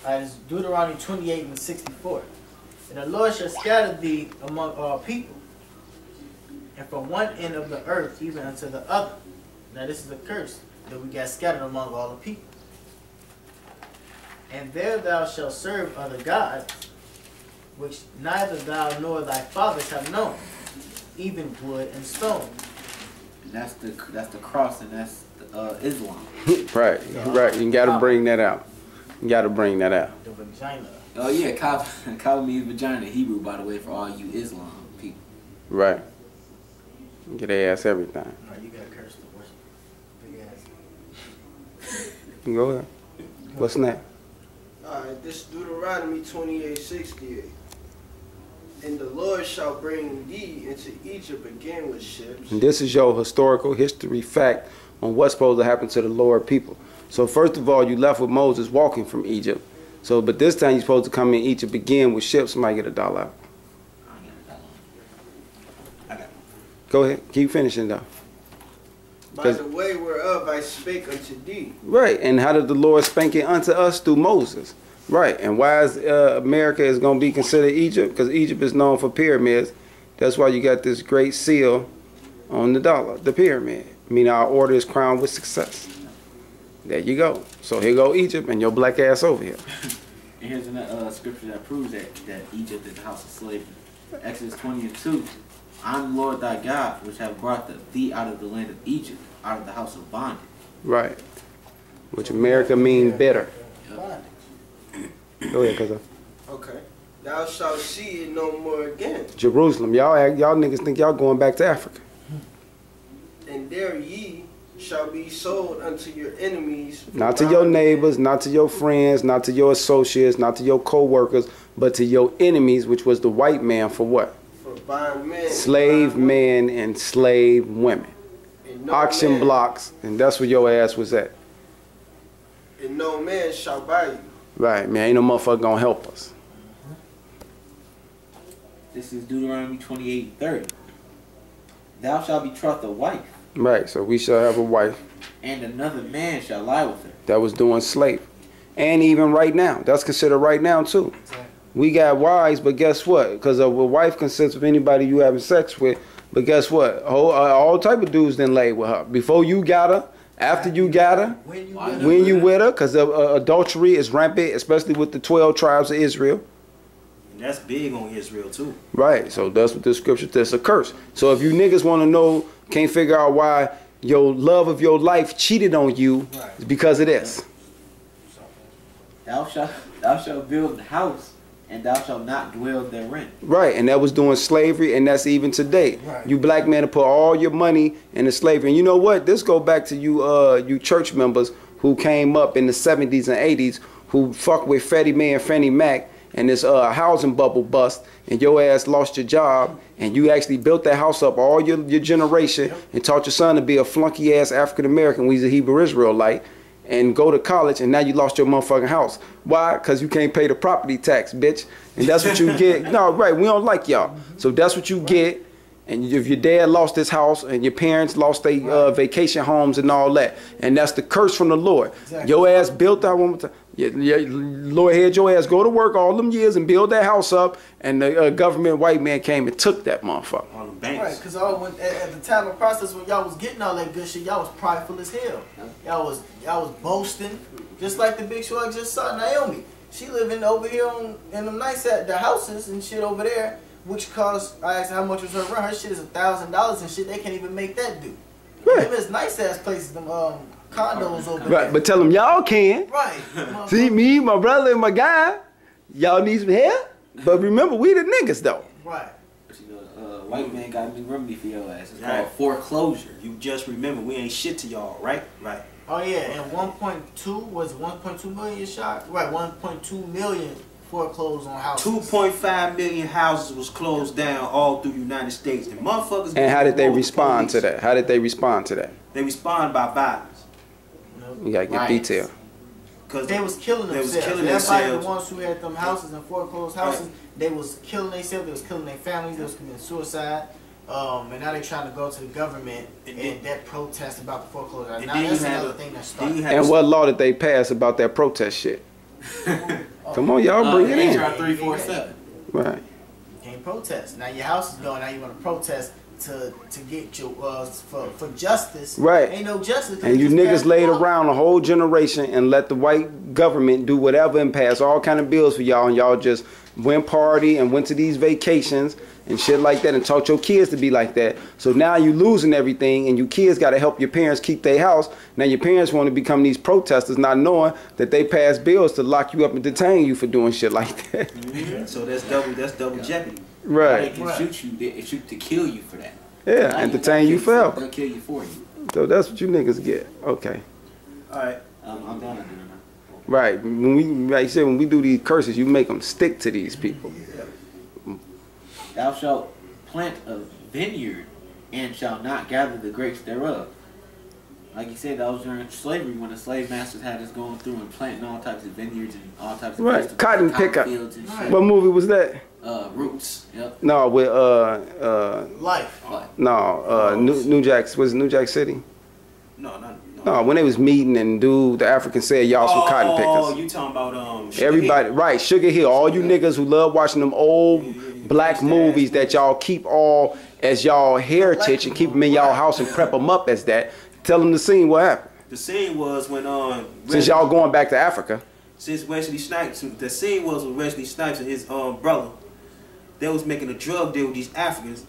It's Deuteronomy 28 and 64. And the Lord shall scatter thee among all people, and from one end of the earth even unto the other. Now this is a curse, that we got scattered among all the people. And there thou shalt serve other gods, which neither thou nor thy fathers have known, even wood and stone. And that's the cross, and that's the, Islam. Right, right. You got to bring that out. You got to bring that out. The vagina. Oh yeah, Kaaba means vagina in Hebrew, by the way, for all you Islam people. Right. Get their ass everything. No, you got cursed to worship. Big ass. Go ahead. What's next? Alright, this is Deuteronomy 28:68. And the Lord shall bring thee into Egypt again with ships. And this is your historical history fact on what's supposed to happen to the Lord people. So first of all, you left with Moses walking from Egypt. So, but this time you're supposed to come in Egypt again with ships. Somebody get $1 out. Go ahead. Keep finishing though. By the way whereof I spake unto thee. Right. And how did the Lord spank it unto us? Through Moses. Right. And why is America is going to be considered Egypt? Because Egypt is known for pyramids. That's why you got this great seal on the dollar, the pyramid. Meaning our order is crowned with success. There you go. So here go Egypt and your black ass over here. And here's another scripture that proves that Egypt is the house of slavery. Exodus 20:2. I'm the Lord thy God, which have brought thee out of the land of Egypt, out of the house of bondage. Right. Which America mean better. Bondage. Go ahead, cuz. Okay. Thou shalt see it no more again. Jerusalem. Y'all niggas think y'all going back to Africa. And there ye shall be sold unto your enemies. Not to your neighbors, not to your friends, not to your associates, not to your co-workers, but to your enemies, which was the white man for what? For bond men. Slave men and slave women. And no Auction man, blocks, and that's where your ass was at. And no man shall buy you. Right, man. Ain't no motherfucker gonna help us. This is Deuteronomy 28:30. Thou shalt betroth a wife, Right, so we shall have a wife and another man shall lie with her. that was doing slavery. And even right now, that's considered right now too. Exactly. We got wives, but guess what? Because a wife consists of anybody you having sex with. But guess what? All type of dudes then lay with her. Before you got her, after you got her, when you with her, because adultery is rampant, especially with the 12 tribes of Israel. And that's big on Israel too. Right, so that's what the scripture says. It's a curse. So if you niggas want to know, can't figure out why your love of your life cheated on you, it's because of this. Thou shalt build the house, and thou shalt not dwell therein. Right, and that was doing slavery, and that's even today. Right. You black men to put all your money into slavery. And you know what? This go back to you church members who came up in the 70s and 80s who fuck with Freddie Mae and Fannie Mac and this housing bubble bust, and your ass lost your job, and you actually built that house up all your generation and taught your son to be a flunky ass African American when he's a Hebrew Israelite and go to college, and now you lost your motherfucking house. Why? Because you can't pay the property tax, bitch. And that's what you get. No, right, we don't like y'all. So that's what you get. And if your dad lost his house and your parents lost their vacation homes and all that, and that's the curse from the Lord. Exactly. Your ass built that one more time. Lord had your ass go to work all them years and build that house up, and the government white man came and took that motherfucker. On the banks. Right, because at the time of process when y'all was getting all that good shit, y'all was prideful as hell. Y'all was boasting, just like the big show I just saw, Naomi. She living over here in them nice the houses and shit over there, which cost, I asked her how much was her rent. Her shit is $1,000 and shit. They can't even make that do. Right. Them is nice ass places, them condos over there. Right, but tell them y'all can. Right. See, me, my brother, and my guy, y'all need some help. But remember, we the niggas though. Right. But you know, white man got a new remedy for your ass. It's called foreclosure. You just remember, we ain't shit to y'all, right? Right. Oh yeah, and 1.2 was 1.2 million shot. Right, 1.2 million foreclosed on houses. 2.5 million houses was closed down all through the United States, and motherfuckers. And how did they respond to that? How did they respond to that? They respond by violence. You gotta get detail. Cause they was killing themselves. Everybody, the ones who had them houses and foreclosed houses, they was killing themselves. They was killing their families. They was committing suicide. And now they trying to go to the government and that protest about the foreclosure. Now that's another thing that started. And what law did they pass about that protest shit? Come on, y'all, bring it in. HR 347. Right. Can't protest. Now your house is gone. Now you want to protest to get your for justice. Right. Ain't no justice. And you niggas laid around a whole generation and let the white government do whatever and pass all kind of bills for y'all, and y'all just went party and went to these vacations and shit like that and taught your kids to be like that. So now you losing everything, and you kids got to help your parents keep their house. Now your parents want to become these protesters, not knowing that they pass bills to lock you up and detain you for doing shit like that. Mm-hmm. So that's double jeopardy. Right. They can shoot you. They shoot to kill you for that. Yeah, and detain you forever. They'll kill you for you. So that's what you niggas get. Okay. All right. I'm done doing that. Right. When we, like you said, when we do these curses, you make them stick to these people. Thou shalt plant a vineyard and shalt not gather the grapes thereof. Like you said, that was during slavery when the slave masters had us going through and planting all types of vineyards and all types of Right. Cotton pickup. fields and shit. What movie was that? Roots. Yep. No, with Life. New Jack, was it New Jack City? No. No, when they was meeting and the African said y'all some cotton pickers. Oh, you talking about Sugar Everybody, Hill. right? Sugar Hill. All you niggas who love watching them old black movies that y'all keep all as y'all heritage and keep them in y'all house and prep them up as that. Tell them the scene. What happened? The scene was when Since y'all going back to Africa. Since Wesley Snipes, the scene was when Wesley Snipes and his brother, they was making a drug deal with these Africans,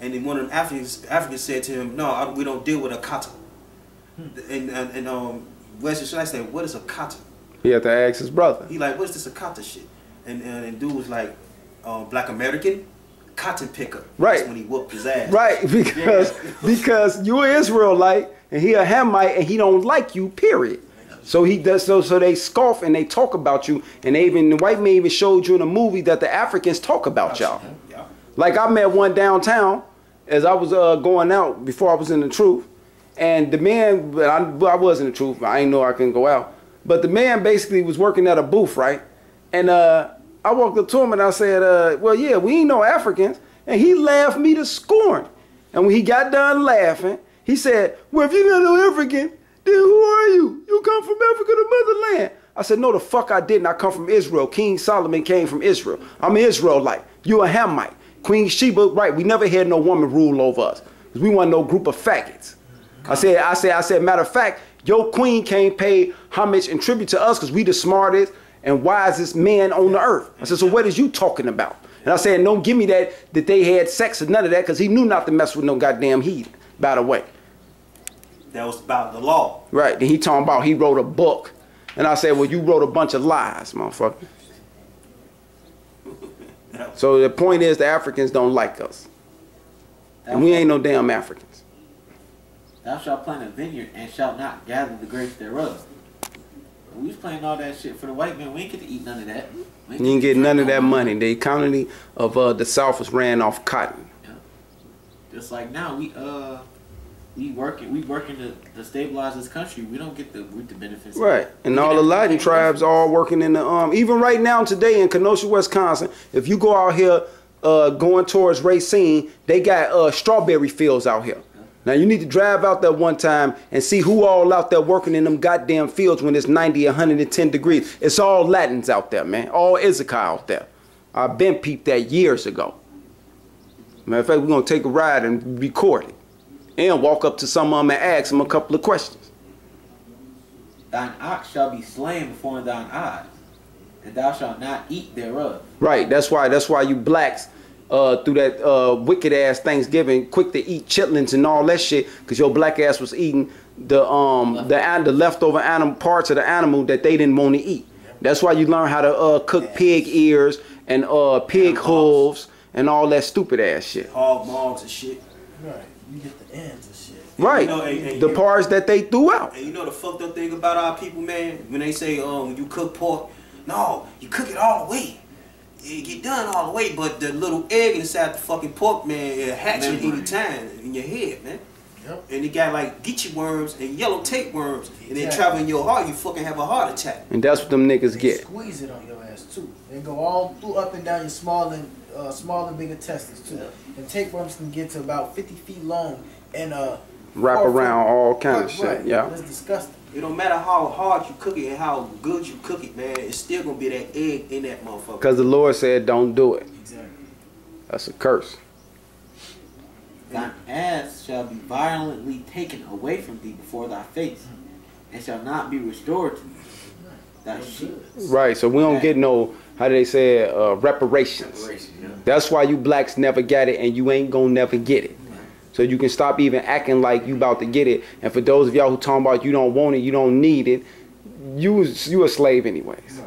and then one of them Africans said to him, "No, we don't deal with a kata." And Wesley Snipes said, "What is a kata?" He had to ask his brother. He like, "What is this a kata shit?" And dude was like, "Black American cotton picker." Right. That's when he whooped his ass. Right, because you an Israelite and he a Hamite and he don't like you. Period. So he does so they scoff and they talk about you, and the white man even showed you in a movie that the Africans talk about y'all. Yeah. Like I met one downtown as I was going out before I was in the truth, and the man, but I was in the truth. I ain't know I couldn't go out, but the man basically was working at a booth, right? And I walked up to him and I said, "Well, yeah, we ain't no Africans," and he laughed me to scorn. And when he got done laughing, he said, "Well, if you're not no African, then who are you? You come from Africa, the motherland." I said, "No, the fuck I didn't. I come from Israel. King Solomon came from Israel. I'm an Israelite. You a Hamite. Queen Sheba, right? We never had no woman rule over us. Because we weren't no group of faggots." I said, matter of fact, your queen can't pay homage and tribute to us because we the smartest and wisest man on the earth. I said, "So what is you talking about?" And I said, "Don't give me that they had sex or none of that," because he knew not to mess with no goddamn heathen, by the way. That was about the law. Right. Then he talking about he wrote a book. And I said, "Well, you wrote a bunch of lies, motherfucker." So the point is the Africans don't like us. And we ain't no damn Africans. Thou shalt plant a vineyard and shalt not gather the grapes thereof. We was playing all that shit for the white man. We ain't get to eat none of that. You didn't get none of that money. The economy of the South was ran off cotton. Yeah. Just like now, we working to stabilize this country. We don't get the benefits. Right. And all the Latin tribes all working in the even right now today in Kenosha, Wisconsin, if you go out here going towards Racine, they got strawberry fields out here. Now you need to drive out there one time and see who all out there working in them goddamn fields when it's 90, 110 degrees. It's all Latins out there, man. All Issachar out there. I've been peeped that years ago. Matter of fact, we're gonna take a ride and record it. And walk up to some of them and ask them a couple of questions. Thine ox shall be slain before thine eyes, and thou shalt not eat thereof. Right. That's why you blacks through that wicked ass Thanksgiving quick to eat chitlins and all that shit, because your black ass was eating the leftover animal parts of the animal that they didn't want to eat. That's why you learn how to cook pig ears and pig hooves and all that stupid ass shit. Hog maws and shit. Right. You get the ends and shit. Right. You know, the parts that they threw out. And you know the fucked up thing about our people, man? When they say, when you cook pork, no, you cook it all the way. It get done all the way, but the little egg inside the fucking pork, man, it hatching any time in your head, man. Yep. And it got like geechee worms and yellow tapeworms, and then travel in your heart, you fucking have a heart attack. And that's what them niggas They get. squeeze it on your ass too. They go all through up and down your small and big intestines too. And tapeworms can get to about 50 feet long and Wrap around all kind of shit. Right. Yeah. That's disgusting. It don't matter how hard you cook it and how good you cook it, man. It's still gonna be that egg in that motherfucker. Because the Lord said, don't do it. Exactly. That's a curse. Thine ass shall be violently taken away from thee before thy face, and shall not be restored to thee. Thy sheep. Right, so we don't get no, how do they say it, reparations. That's why you blacks never got it, and you ain't gonna never get it. So you can stop even acting like you about to get it. And for those of y'all who talking about you don't want it, you don't need it, you a slave anyways.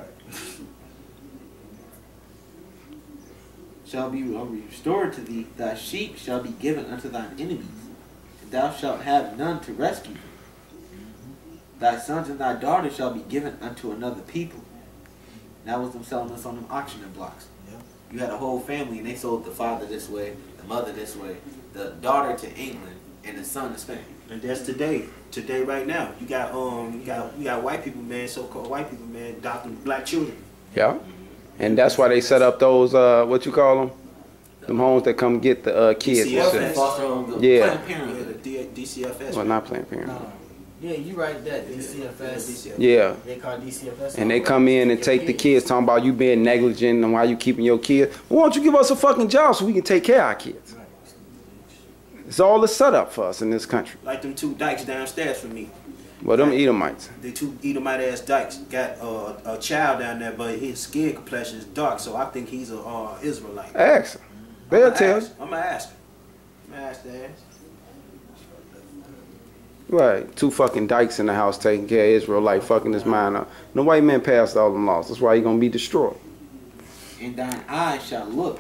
Shall be restored to thee, thy sheep shall be given unto thine enemies, and thou shalt have none to rescue thee. Thy sons and thy daughters shall be given unto another people. That was them selling us on them auctioning blocks. Yeah. You had a whole family and they sold the father this way, the mother this way, the daughter to England, and the son to Spain. And that's today. Today, right now, you got white people, man, so-called white people, man, adopting black children. Yeah. And that's why they set up those, what you call them? Them homes that come get the kids and shit. Foster homes, Yeah. Planned Parenthood. DCFS. Well, not Planned Parenthood. No. Yeah, you right that DCFS. Yeah. They call DCFS. And they come in and take the kids, talking about you being negligent and why you keeping your kids. Well, why don't you give us a fucking job so we can take care of our kids? It's all a setup for us in this country. Like them two dykes downstairs from me. Well, them Edomites. The two Edomite ass dykes got a child down there, but his skin complexion is dark, so I think he's a Israelite. Ask them. They'll tell you. I'm gonna ask. I'm gonna ask their ass. Right. Two fucking dykes in the house taking care of Israel, like fucking his mind up. The white man passed all them laws. That's why he gonna be destroyed. And thine eyes shall look,